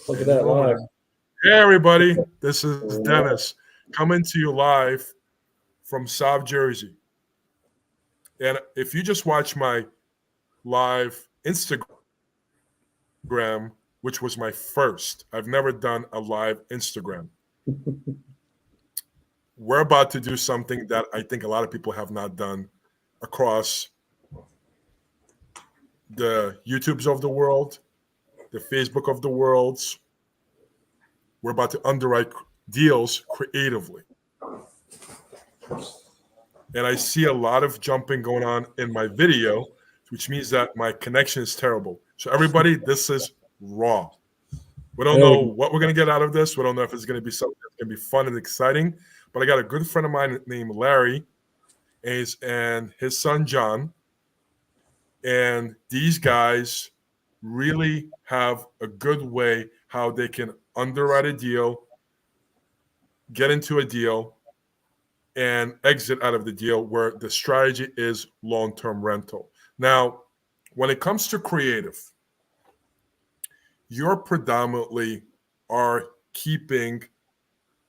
Look at that live. Hey, everybody. This is Dennis coming to you live from South Jersey. And if you just watch my live Instagram, which was my first, I've never done a live Instagram. We're about to do something that I think a lot of people have not done across the YouTubes of the world, the Facebook of the worlds. We're about to underwrite deals creatively. And I see a lot of jumping going on in my video, which means that my connection is terrible. So everybody, this is raw. We don't know what we're going to get out of this. We don't know if it's going to be something that's going to be fun and exciting. But I got a good friend of mine named Larry and his son John. And these guys really have a good way how they can underwrite a deal, get into a deal, and exit out of the deal where the strategy is long-term rental. Now, when it comes to creative, you're predominantly are keeping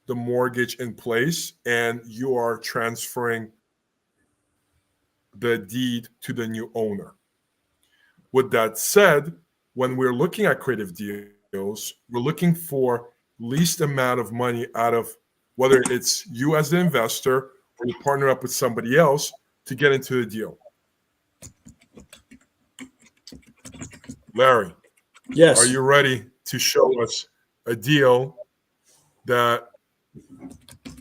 the mortgage in place and you are transferring the deed to the new owner. With that said, when we're looking at creative deals, we're looking for least amount of money out of whether it's you as an investor or you partner up with somebody else to get into the deal. Larry, yes, are you ready to show us a deal that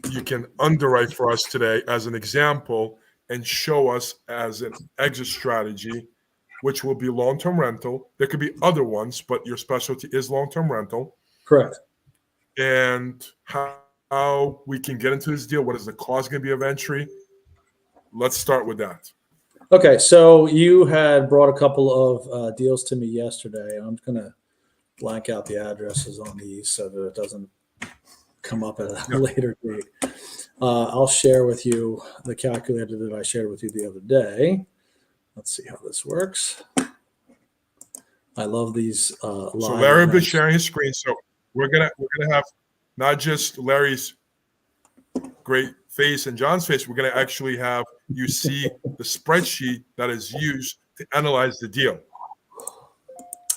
you can underwrite for us today as an example and show us as an exit strategy, which will be long-term rental? There could be other ones, but your specialty is long-term rental. Correct. And how we can get into this deal. What is the cost going to be of entry? Let's start with that. Okay, so you had brought a couple of deals to me yesterday. I'm going to blank out the addresses on these so that it doesn't come up at a later date. I'll share with you the calculator that I shared with you the other day. Let's see how this works. I love these live So Larry will be events. sharing his screen. So we're gonna have not just Larry's great face and John's face. We're gonna actually have you see the spreadsheet that is used to analyze the deal.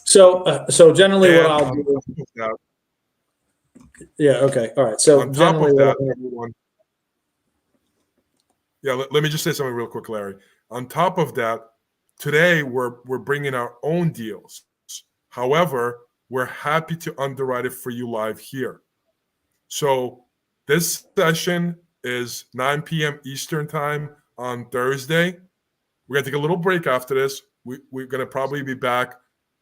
So generally, what I'll do. Yeah. Okay. All right. So on top generally, of that, everyone. Yeah. Let me just say something real quick, Larry. On top of that, today we're bringing our own deals. However, we're happy to underwrite it for you live here. So this session is 9 p.m. Eastern time on Thursday. We're going to take a little break after this. We're going to probably be back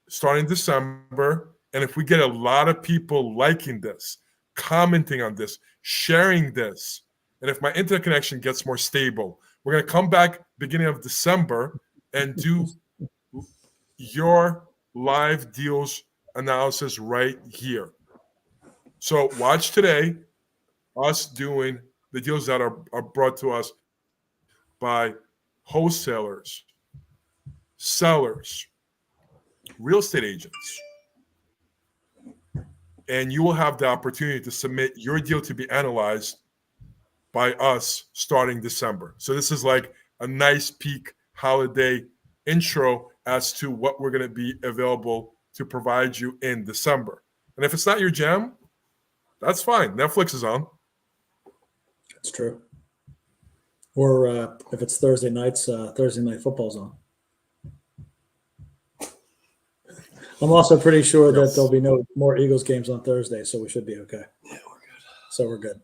starting December. And if we get a lot of people liking this, commenting on this, sharing this, and if my internet connection gets more stable, we're going to come back beginning of December and do your live deals analysis right here. So watch today us doing the deals that are brought to us by wholesalers, sellers, real estate agents. And you will have the opportunity to submit your deal to be analyzed by us starting December. So this is like a nice peak holiday intro as to what we're going to be available to provide you in December. And if it's not your jam, that's fine. Netflix is on. That's true. Or if it's Thursday nights, Thursday night football's on. I'm also pretty sure that there'll be no more Eagles games on Thursday, so we should be okay. Yeah, we're good. So we're good.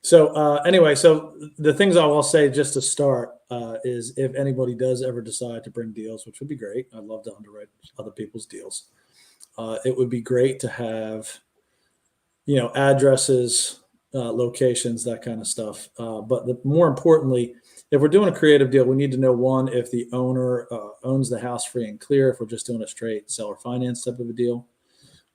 So anyway, so the things I will say just to start is if anybody does ever decide to bring deals, which would be great. I'd love to underwrite other people's deals. It would be great to have, addresses, locations, that kind of stuff. But more importantly, if we're doing a creative deal, we need to know, one, if the owner owns the house free and clear, if we're just doing a straight seller finance type of a deal,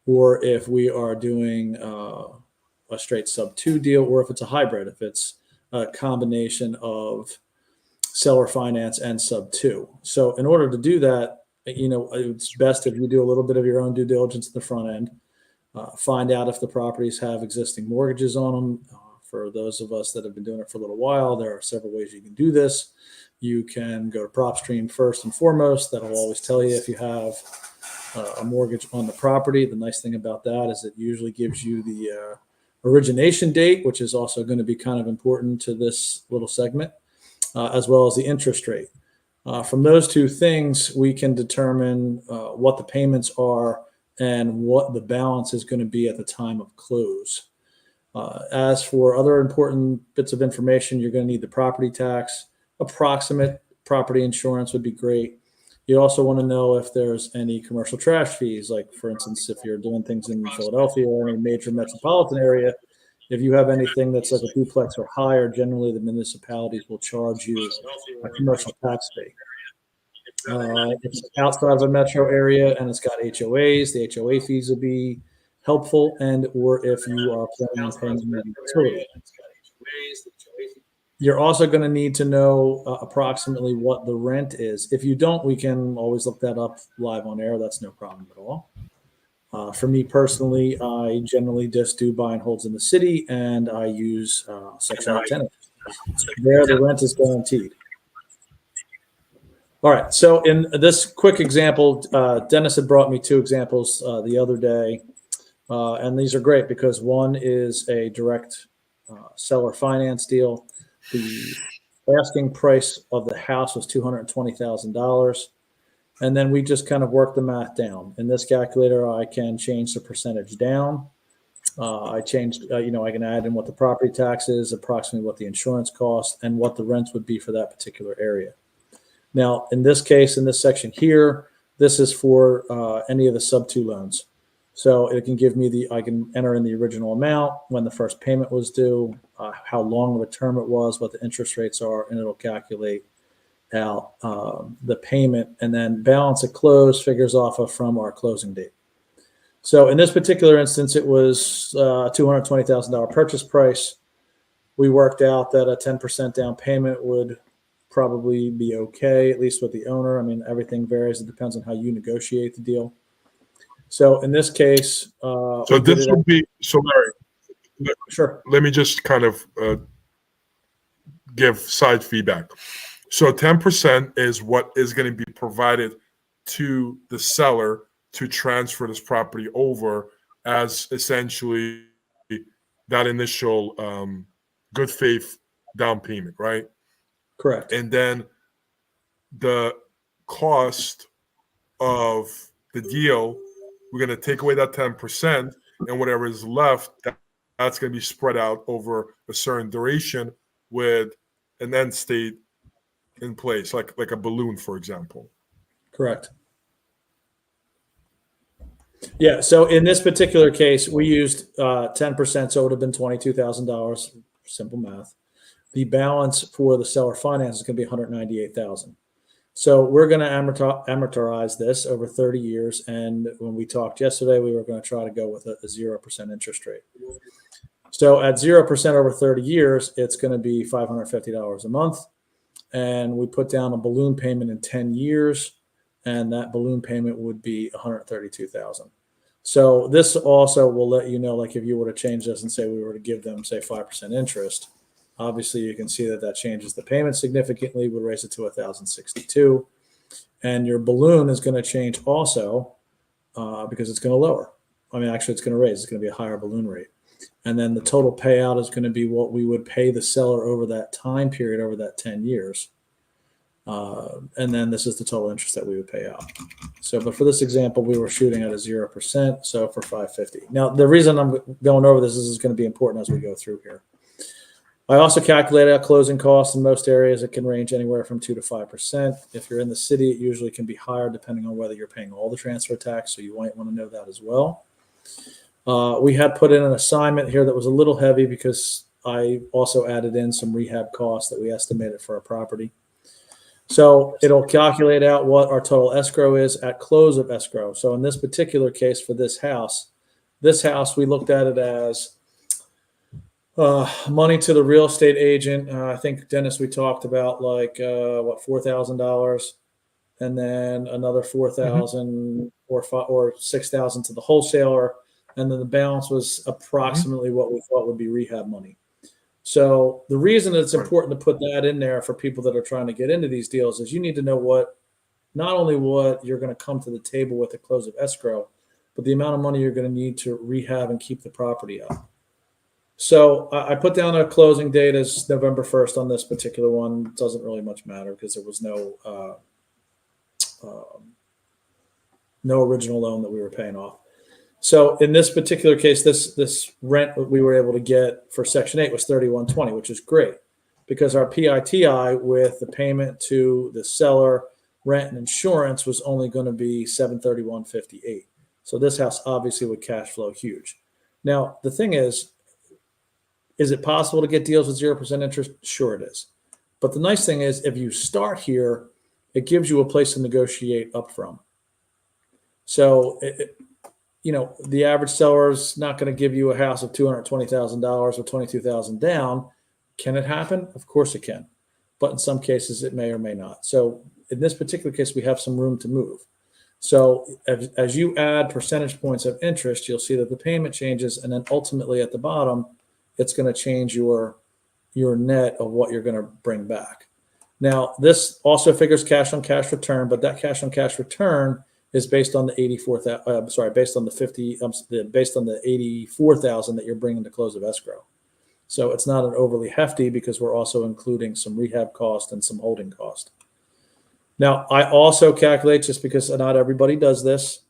or if we are doing a straight sub-2 deal, or if it's a hybrid, if it's a combination of seller finance and sub-2. So in order to do that, it's best if you do a little bit of your own due diligence at the front end. find out if the properties have existing mortgages on them. For those of us that have been doing it for a little while, there are several ways you can do this. You can go to PropStream first and foremost. That'll always tell you if you have a mortgage on the property. The nice thing about that is it usually gives you the origination date, which is also going to be kind of important to this little segment, as well as the interest rate. From those two things, we can determine what the payments are and what the balance is going to be at the time of close. As for other important bits of information, you're going to need the property tax. Approximate property insurance would be great. You also want to know if there's any commercial trash fees, like, for instance, if you're doing things in Philadelphia or any major metropolitan area. If you have anything that's like a duplex or higher, generally the municipalities will charge you a commercial tax fee. If it's outside of a metro area and it's got HOAs, the HOA fees will be helpful, and or if you are planning on paying the utility. You're also going to need to know approximately what the rent is. If you don't, we can always look that up live on air. That's no problem at all. For me personally, I generally just do buy and holds in the city, and I use Section 8 tenants. There, the rent is guaranteed. All right. So in this quick example, Dennis had brought me two examples the other day, and these are great because one is a direct seller finance deal. The asking price of the house was $220,000. And then we just kind of work the math down. In this calculator, I can change the percentage down. I changed, I can add in what the property tax is, approximately what the insurance costs, and what the rents would be for that particular area. Now, in this case, in this section here, this is for any of the sub 2 loans. So it can give me I can enter in the original amount, when the first payment was due, how long of a term it was, what the interest rates are, and it'll calculate out the payment, and then balance at close figures off of from our closing date. So in this particular instance, it was $220,000 purchase price. We worked out that a 10% down payment would probably be okay, at least with the owner. I mean, everything varies. It depends on how you negotiate the deal. So in this case, so this would be, so Larry, sure. Let me just kind of give side feedback. So 10% is what is going to be provided to the seller to transfer this property over as essentially that initial good faith down payment, right? Correct. And then the cost of the deal, we're going to take away that 10%, and whatever is left, that's going to be spread out over a certain duration with an end state in place, like a balloon, for example. Correct. Yeah. So in this particular case, we used 10%, so it would have been $22,000. Simple math. The balance for the seller finance is going to be $198,000. So we're going to amortize this over 30 years. And when we talked yesterday, we were going to try to go with a 0% interest rate. So at 0% over 30 years, it's going to be $550 a month. And we put down a balloon payment in 10 years, and that balloon payment would be $132,000. So this also will let you know, like if you were to change this and say we were to give them, say, 5% interest, obviously you can see that changes the payment significantly, would raise it to $1,062. And your balloon is going to change also because it's going to lower. I mean, actually, it's going to raise. It's going to be a higher balloon rate. And then the total payout is going to be what we would pay the seller over that time period, over that 10 years. And then this is the total interest that we would pay out. So, but for this example, we were shooting at a 0%. So for $550. Now, the reason I'm going over this is going to be important as we go through here. I also calculated out closing costs. In most areas, it can range anywhere from 2 to 5%. If you're in the city, it usually can be higher depending on whether you're paying all the transfer tax. So you might want to know that as well. We had put in an assignment here that was a little heavy because I also added in some rehab costs that we estimated for our property. So it'll calculate out what our total escrow is at close of escrow. So in this particular case for this house, we looked at it as money to the real estate agent. I think, Dennis, we talked about like $4,000, and then another $4,000 or $6,000 to the wholesaler, and then the balance was approximately what we thought would be rehab money. So the reason it's important to put that in there for people that are trying to get into these deals is you need to know not only what you're going to come to the table with at close of escrow, but the amount of money you're going to need to rehab and keep the property up. So I put down a closing date as November 1st on this particular one. It doesn't really much matter because there was no original loan that we were paying off. So in this particular case, this rent we were able to get for Section 8 was $31.20, which is great because our PITI with the payment to the seller, rent, and insurance was only going to be $731.58. So this house obviously would cash flow huge. Now, the thing is it possible to get deals with 0% interest? Sure it is. But the nice thing is if you start here, it gives you a place to negotiate up from. So, the average seller is not going to give you a house of $220,000 or $22,000 down. Can it happen? Of course it can. But in some cases, it may or may not. So in this particular case, we have some room to move. So as you add percentage points of interest, you'll see that the payment changes. And then ultimately at the bottom, it's going to change your net of what you're going to bring back. Now, this also figures cash on cash return, but that cash on cash return is based on the based on the 84,000 that you're bringing to close of escrow. So it's not an overly hefty because we're also including some rehab cost and some holding cost. Now, I also calculate, just because not everybody does this,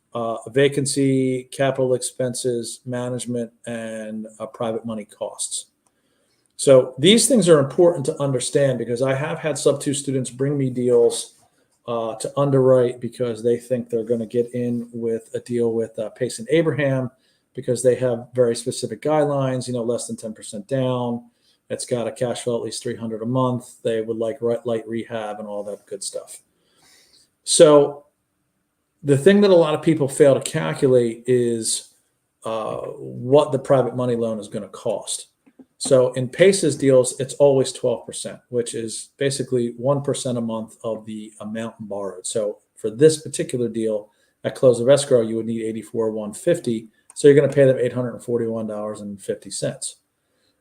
vacancy, capital expenses, management, and private money costs. So these things are important to understand because I have had sub-2 students bring me deals to underwrite because they think they're going to get in with a deal with Pace and Abraham because they have very specific guidelines, less than 10% down. It's got a cash flow at least $300 a month. They would like light rehab and all that good stuff. So the thing that a lot of people fail to calculate is what the private money loan is going to cost. So in Pace's deals, it's always 12%, which is basically 1% a month of the amount borrowed. So for this particular deal, at close of escrow, you would need $84,150. So you're going to pay them $841.50.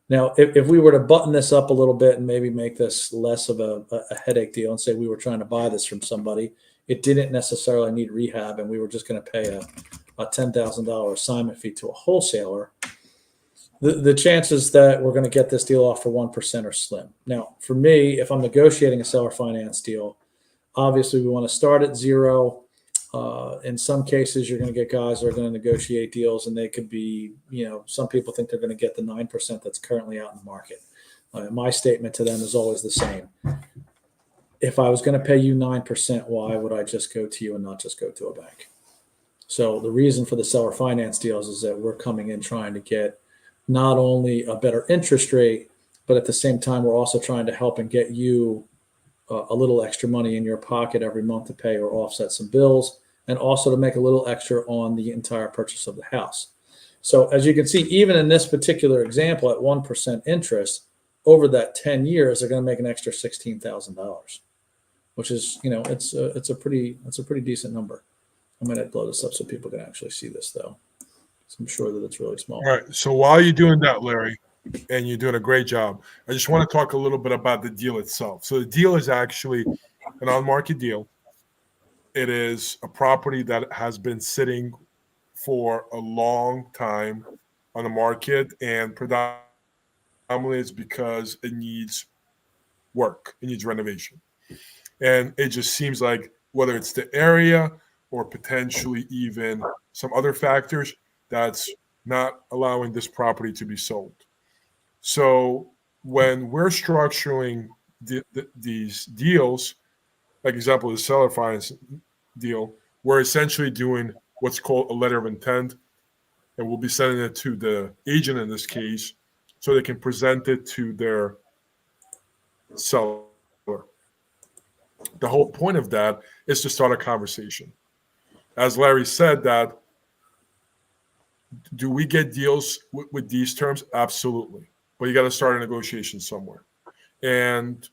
Now, if we were to button this up a little bit and maybe make this less of a headache deal and say we were trying to buy this from somebody, it didn't necessarily need rehab, and we were just going to pay a $10,000 assignment fee to a wholesaler, the chances that we're going to get this deal off for 1% are slim. Now, for me, if I'm negotiating a seller finance deal, obviously we want to start at zero. In some cases, you're going to get guys that are going to negotiate deals, and they could be, some people think they're going to get the 9% that's currently out in the market. My statement to them is always the same. If I was going to pay you 9%, why would I just go to you and not just go to a bank? So the reason for the seller finance deals is that we're coming in trying to get not only a better interest rate, but at the same time, we're also trying to help and get you a little extra money in your pocket every month to pay or offset some bills, and also to make a little extra on the entire purchase of the house. So as you can see, even in this particular example at 1% interest, over that 10 years, they're going to make an extra $16,000, which is, it's a pretty decent number. I'm going to blow this up so people can actually see this though. So I'm sure that it's really small. All right. So while you're doing that, Larry, and you're doing a great job, I just want to talk a little bit about the deal itself. So the deal is actually an on-market deal. It is a property that has been sitting for a long time on the market, and predominantly it's because it needs work. It needs renovation. And it just seems like whether it's the area or potentially even some other factors, that's not allowing this property to be sold. So when we're structuring these deals, like example, the seller finance deal, we're essentially doing what's called a letter of intent, and we'll be sending it to the agent in this case so they can present it to their seller. The whole point of that is to start a conversation. As Larry said, that do we get deals with these terms? Absolutely. But you got to start a negotiation somewhere. And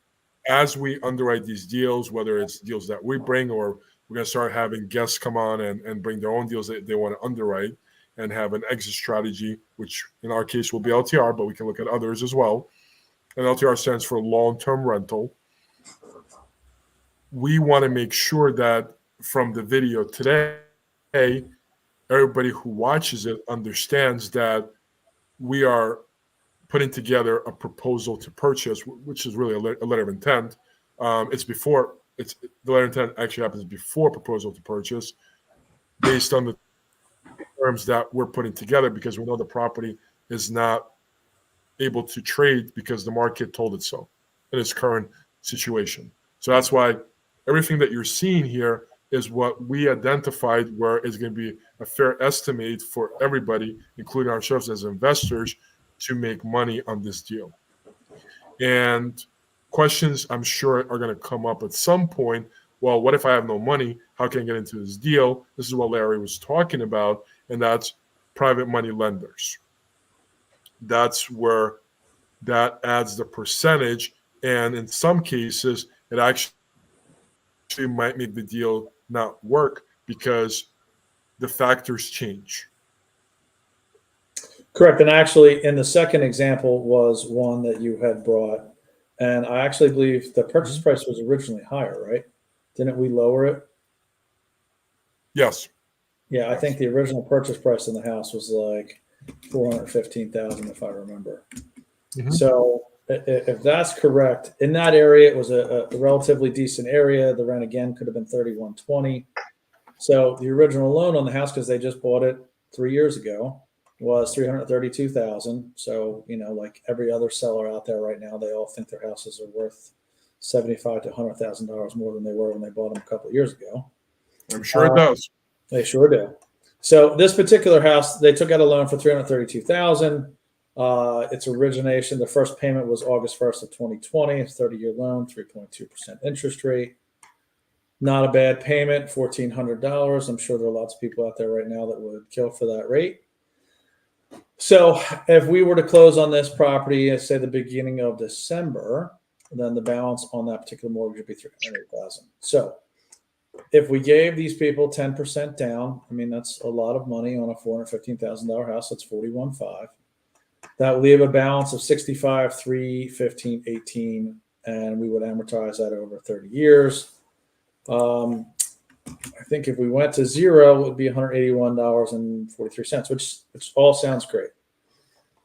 as we underwrite these deals, whether it's deals that we bring or we're going to start having guests come on and bring their own deals that they want to underwrite, and have an exit strategy, which in our case will be LTR, but we can look at others as well. And LTR stands for long-term rental. We want to make sure that from the video today, everybody who watches it understands that we are putting together a proposal to purchase, which is really a letter of intent. The letter of intent actually happens before proposal to purchase, based on the terms that we're putting together, because we know the property is not able to trade because the market told it so in its current situation. So that's why everything that you're seeing here is what we identified where is going to be a fair estimate for everybody, including ourselves as investors, to make money on this deal. And questions I'm sure are going to come up at some point. Well, what if I have no money? How can I get into this deal? This is what Larry was talking about, and that's private money lenders. That's where that adds the percentage, and in some cases, it actually might make the deal not work because the factors change. Correct. And actually, in the second example was one that you had brought, and I actually believe the purchase price was originally higher, right? Didn't we lower it? Yes. Yeah, I Yes. think the original purchase price in the house was like 415,000, if I remember. Mhm. So if that's correct, in that area, it was a relatively decent area. The rent again could have been 3120. So the original loan on the house, because they just bought it 3 years ago, was 332,000. So like every other seller out there right now, they all think their houses are worth $75,000 to $100,000 more than they were when they bought them a couple of years ago. I'm sure it does. They sure do. So this particular house, they took out a loan for $332,000. Its origination, the first payment was August 1st of 2020. It's a 30-year loan, 3.2% interest rate. Not a bad payment, $1,400. I'm sure there are lots of people out there right now that would kill for that rate. So if we were to close on this property, say the beginning of December, then the balance on that particular mortgage would be $308,000. So if we gave these people 10% down, I mean, that's a lot of money on a $415,000 house. That's $41,500. That would leave a balance of $65,300, $15,000, $18,000, and we would amortize that over 30 years. I think if we went to zero, it would be $181.43, which all sounds great.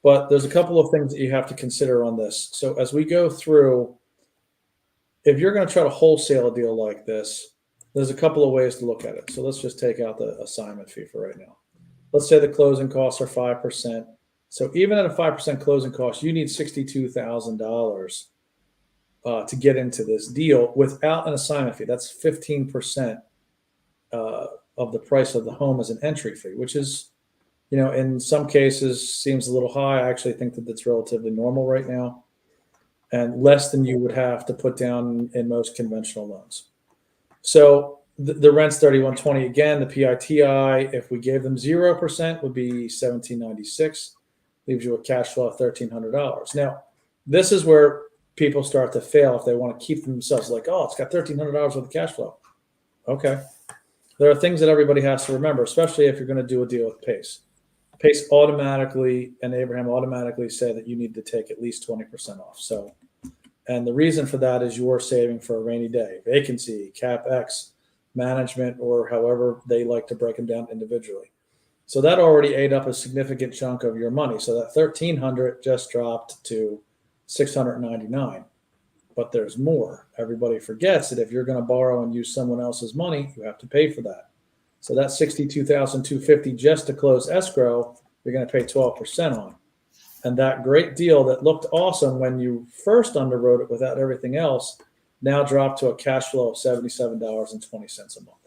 But there's a couple of things that you have to consider on this. So as we go through, if you're going to try to wholesale a deal like this, there's a couple of ways to look at it. So let's just take out the assignment fee for right now. Let's say the closing costs are 5%. So even at a 5% closing cost, you need $62,000 to get into this deal without an assignment fee. That's 15% of the price of the home as an entry fee, which is, in some cases seems a little high. I actually think that that's relatively normal right now, and less than you would have to put down in most conventional loans. So the rent's $3,120. Again, the PITI, if we gave them 0%, would be $1,796. Leaves you a cash flow of $1,300. Now, this is where people start to fail if they want to keep themselves like, oh, it's got $1,300 worth of cash flow. Okay. There are things that everybody has to remember, especially if you're going to do a deal with PACE. PACE automatically and Abraham automatically say that you need to take at least 20% off. So, and the reason for that is you're saving for a rainy day, vacancy, CapEx, management, or however they like to break them down individually. So that already ate up a significant chunk of your money. So that $1,300 just dropped to $699. But there's more. Everybody forgets that if you're going to borrow and use someone else's money, you have to pay for that. So that $62,250 just to close escrow, you're going to pay 12% on. And that great deal that looked awesome when you first underwrote it without everything else now dropped to a cash flow of $77.20 a month.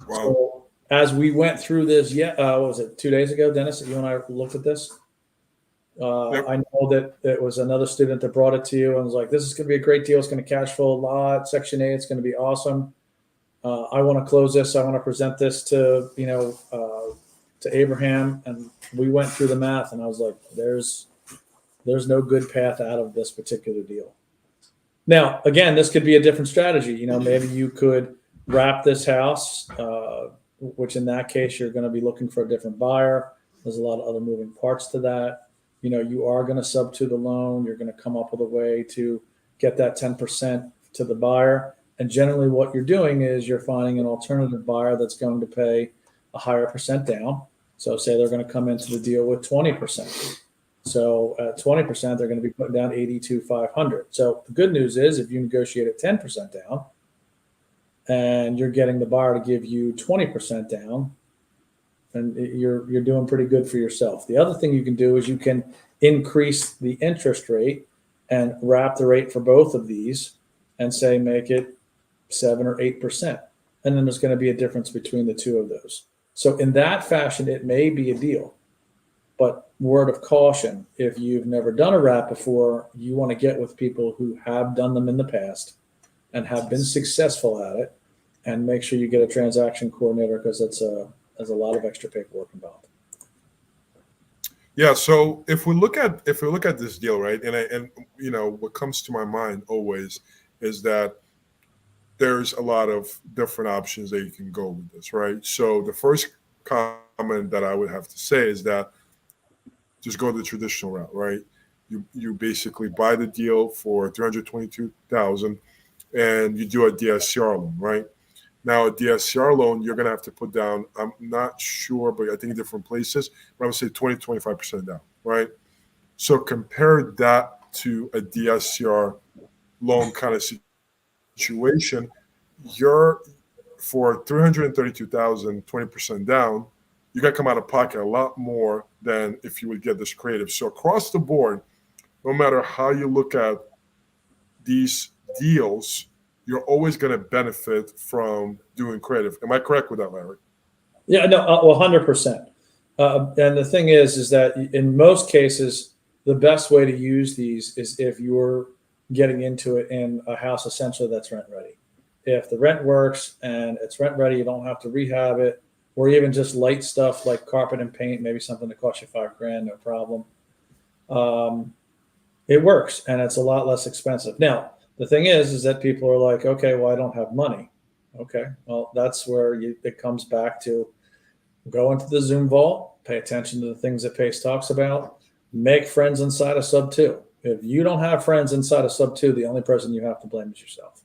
Wow. So as we went through this, what was it, 2 days ago, Dennis, that you and I looked at this? Yep. I know that it was another student that brought it to you and was like, this is going to be a great deal. It's going to cash flow a lot. Section 8, it's going to be awesome. I want to close this. I want to present this to, to Abraham. And we went through the math and I was like, there's no good path out of this particular deal. Now, again, this could be a different strategy. Maybe you could wrap this house, which in that case, you're going to be looking for a different buyer. There's a lot of other moving parts to that. You are going to sub to the loan. You're going to come up with a way to get that 10% to the buyer. And generally, what you're doing is you're finding an alternative buyer that's going to pay a higher percent down. So, say they're going to come into the deal with 20%. So, at 20%, they're going to be putting down 82,500. So, the good news is if you negotiate at 10% down and you're getting the buyer to give you 20% down, and you're doing pretty good for yourself. The other thing you can do is you can increase the interest rate and wrap the rate for both of these and say make it 7 or 8%. And then there's going to be a difference between the two of those. So in that fashion, it may be a deal. But word of caution, if you've never done a wrap before, you want to get with people who have done them in the past and have been successful at it, and make sure you get a transaction coordinator, because there's a lot of extra paperwork involved. Yeah. So if we look at this deal, right, and what comes to my mind always is that there's a lot of different options that you can go with this, right? So the first comment that I would have to say is that just go the traditional route, right? You basically buy the deal for 322,000, and you do a DSCR loan, right? Now, a DSCR loan, you're going to have to put down, I'm not sure, but I think different places, but I would say 20-25% down, right? So compare that to a DSCR loan kind of situation. You're for 332,000, 20% down, you got to come out of pocket a lot more than if you would get this creative. So across the board, no matter how you look at these deals, you're always going to benefit from doing creative. Am I correct with that, Larry? Yeah, no, well, 100%. And the thing is that in most cases, the best way to use these is if you're getting into it in a house essentially that's rent ready. If the rent works and it's rent ready, you don't have to rehab it, or even just light stuff like carpet and paint, maybe something that costs you $5,000, no problem. It works, and it's a lot less expensive. Now, the thing is that people are like, okay, well, I don't have money. Okay, well, that's where it comes back to go into the Zoom vault, pay attention to the things that Pace talks about, make friends inside of Sub 2. If you don't have friends inside of Sub 2, the only person you have to blame is yourself.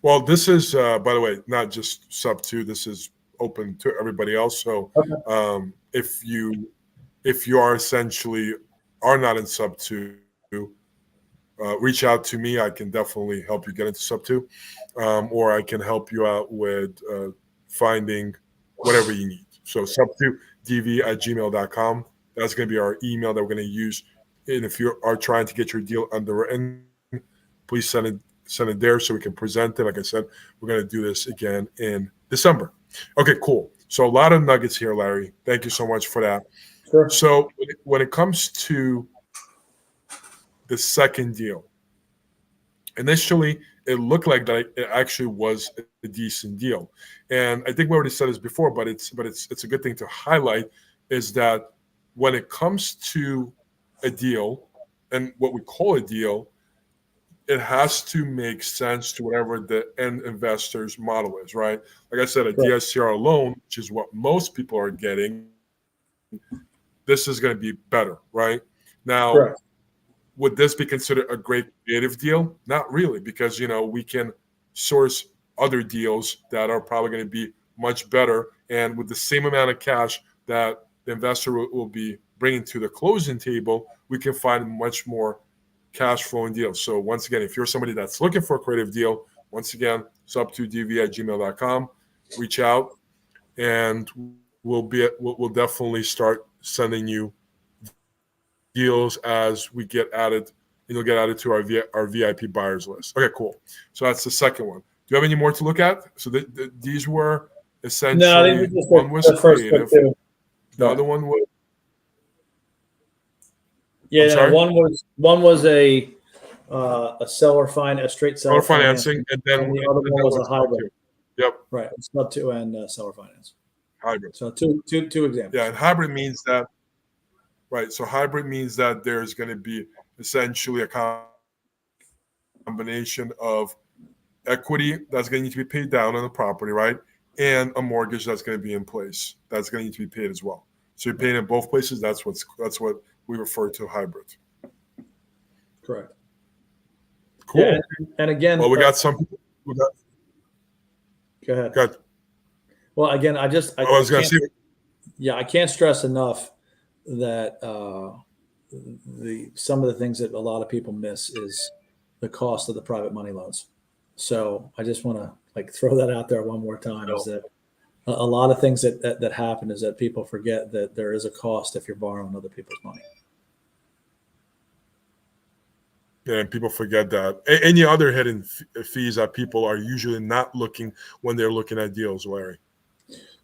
Well, this is, by the way, not just Sub 2. This is open to everybody else. So if you are essentially are not in Sub 2, reach out to me. I can definitely help you get into Sub 2, or I can help you out with finding whatever you need. So sub2dv@gmail.com. That's going to be our email that we're going to use. And if you are trying to get your deal underwritten, please send it there so we can present it. Like I said, we're going to do this again in December. Okay, cool. So a lot of nuggets here, Larry. Thank you so much for that. Sure. So when it comes to the second deal, initially it looked like that it actually was a decent deal, and I think we already said this before, but it's a good thing to highlight, is that when it comes to a deal and what we call a deal, it has to make sense to whatever the end investor's model is, right? Like I said, a DSCR loan, which is what most people are getting, this is going to be better, right? Now, Correct. Would this be considered a great creative deal? Not really, because we can source other deals that are probably going to be much better, and with the same amount of cash that the investor will be bringing to the closing table, we can find much more cash flowing deals. So once again, if you're somebody that's looking for a creative deal, once again, sub2dv@gmail.com, reach out, and we'll definitely start sending you deals as we get added, and you'll get added to our VIP buyers list. Okay, cool. So that's the second one. Do you have any more to look at? So these were essentially, one was creative, the other one was. Yeah, no, one was a seller a straight seller financing, and then the other one was a hybrid. Yep. Right, Sub 2 and seller finance. Hybrid. So two examples. Yeah, and hybrid means that. Right. So hybrid means that there's going to be essentially a combination of equity that's going to need to be paid down on the property, right? and a mortgage that's going to be in place. That's going to need to be paid as well. So you're paying in both places. That's what we refer to hybrid. Correct. Cool. Yeah, and again, well, we got some. Go ahead. Go ahead. Well, again, I was going to say. Yeah, I can't stress enough that some of the things that a lot of people miss is the cost of the private money loans. So I just want to throw that out there one more time. Is that a lot of things that happen is that people forget that there is a cost if you're borrowing other people's money. Yeah, and people forget that. Any other hidden fees that people are usually not looking when they're looking at deals, Larry?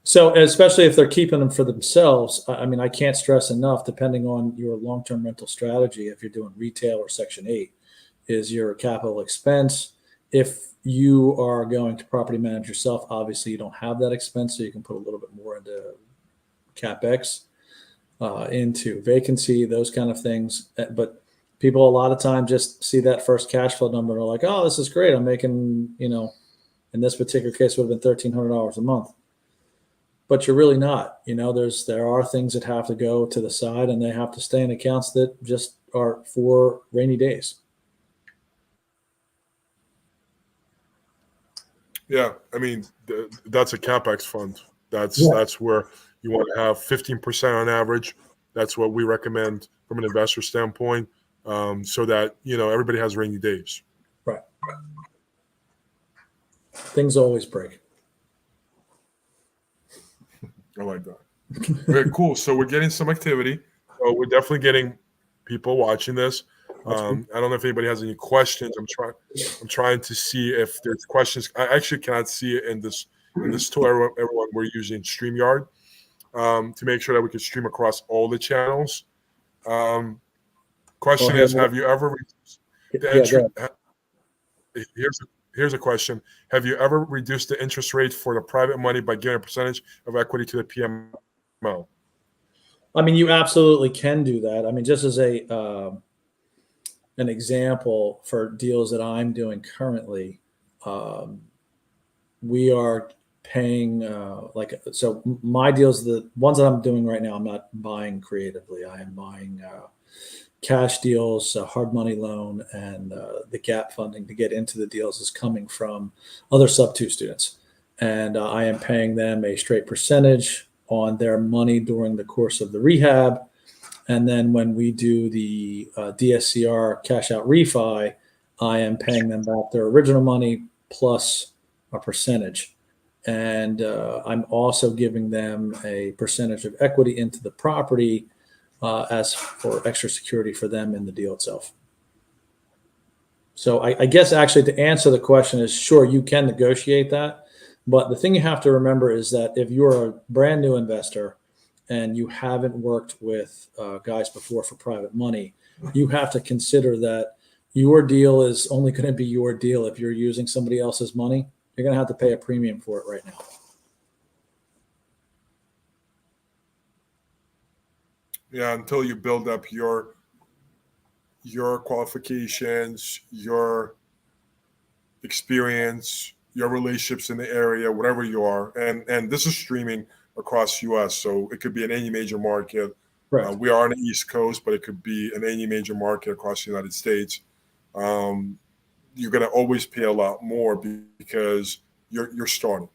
So especially if they're keeping them for themselves, I mean, I can't stress enough, depending on your long-term rental strategy, if you're doing retail or Section 8, is your capital expense. If you are going to property manage yourself, obviously you don't have that expense, so you can put a little bit more into CapEx, into vacancy, those kind of things. But people a lot of time just see that first cash flow number and are like, oh, this is great. I'm making, in this particular case would have been $1,300 a month. But you're really not. There are things that have to go to the side, and they have to stay in accounts that just are for rainy days. Yeah, I mean that's a CapEx fund. That's where you want to have 15% on average. That's what we recommend from an investor standpoint, so that everybody has rainy days. Right. Things always break. I like that. Very cool. So we're getting some activity. So we're definitely getting people watching this. I don't know if anybody has any questions. I'm trying to see if there's questions. I actually cannot see it in this tool. Everyone, we're using StreamYard to make sure that we can stream across all the channels. Question is, have you ever Here's a question. Have you ever reduced the interest rate for the private money by giving a percentage of equity to the PMO? I mean, you absolutely can do that. I mean, just as an example for deals that I'm doing currently, we are paying so my deals, the ones that I'm doing right now, I'm not buying creatively. I am buying cash deals, hard money loan, and the gap funding to get into the deals is coming from other sub-2 students. And I am paying them a straight percentage on their money during the course of the rehab. And then when we do the DSCR cash out refi, I am paying them back their original money plus a percentage. And I'm also giving them a percentage of equity into the property as for extra security for them in the deal itself. So I guess actually to answer the question is, sure, you can negotiate that. But the thing you have to remember is that if you're a brand new investor and you haven't worked with guys before for private money, you have to consider that your deal is only going to be your deal. If you're using somebody else's money, you're going to have to pay a premium for it right now. Yeah, until you build up your qualifications, your experience, your relationships in the area, whatever you are. And this is streaming across US, so it could be in any major market. Right. We are on the East Coast, but it could be in any major market across the United States. You're going to always pay a lot more because you're starting,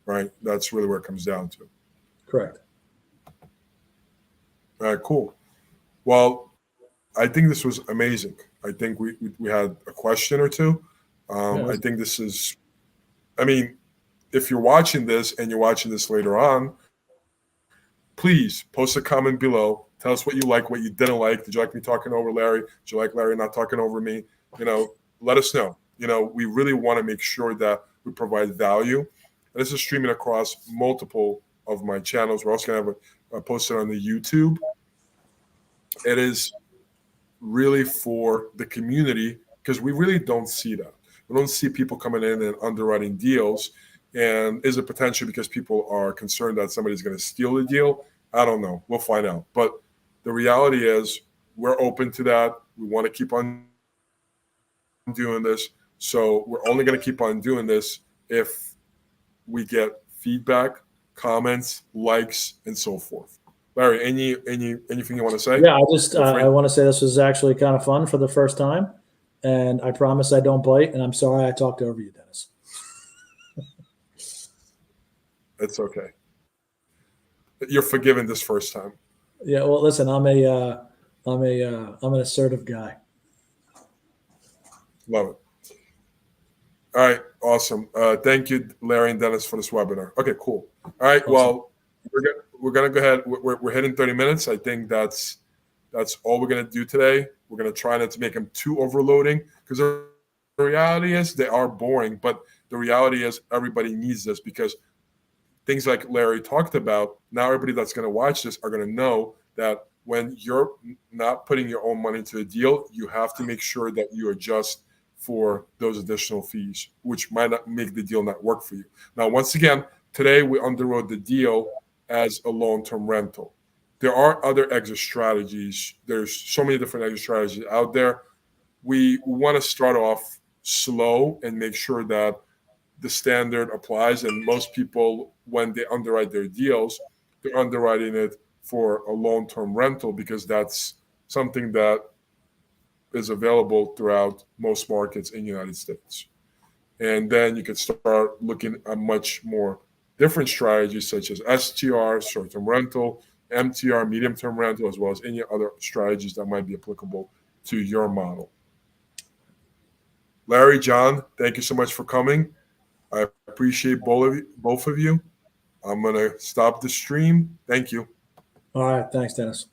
right? That's really where it comes down to. Correct. All right, cool. Well, I think this was amazing. I think we had a question or two. I think this is, I mean, if you're watching this and you're watching this later on, please post a comment below. Tell us what you like, what you didn't like. Did you like me talking over Larry? Did you like Larry not talking over me? Let us know. We really want to make sure that we provide value. And this is streaming across multiple of my channels. We're also going to have a posted on the YouTube. It is really for the community because we really don't see that. We don't see people coming in and underwriting deals. And is it potential because people are concerned that somebody's going to steal the deal? I don't know. We'll find out. But the reality is we're open to that. We want to keep on doing this. So we're only going to keep on doing this if we get feedback, comments, likes, and so forth. Larry, anything you want to say? Yeah, I want to say this was actually kind of fun for the first time, and I promise I don't bite. And I'm sorry I talked over you, Dennis. It's okay. You're forgiven this first time. Yeah, well, listen, I'm an assertive guy. Love it. All right, awesome. Thank you, Larry and Dennis, for this webinar. Okay, cool. All right, Awesome. well, we're gonna go ahead. We're hitting 30 minutes. I think that's all we're gonna do today. We're gonna try not to make them too overloading, because the reality is they are boring. But the reality is everybody needs this, because things like Larry talked about, now everybody that's gonna watch this are gonna know that when you're not putting your own money into a deal, you have to make sure that you adjust for those additional fees, which might not make the deal not work for you. Now, once again, today we underwrote the deal as a long-term rental. There are other exit strategies. There's so many different exit strategies out there. We want to start off slow and make sure that the standard applies. And most people, when they underwrite their deals, they're underwriting it for a long-term rental, because that's something that is available throughout most markets in the United States. And then you can start looking at much more different strategies, such as STR, short-term rental, MTR, medium-term rental, as well as any other strategies that might be applicable to your model. Larry, John, thank you so much for coming. I appreciate both of you. I'm going to stop the stream. Thank you. All right, thanks, Dennis.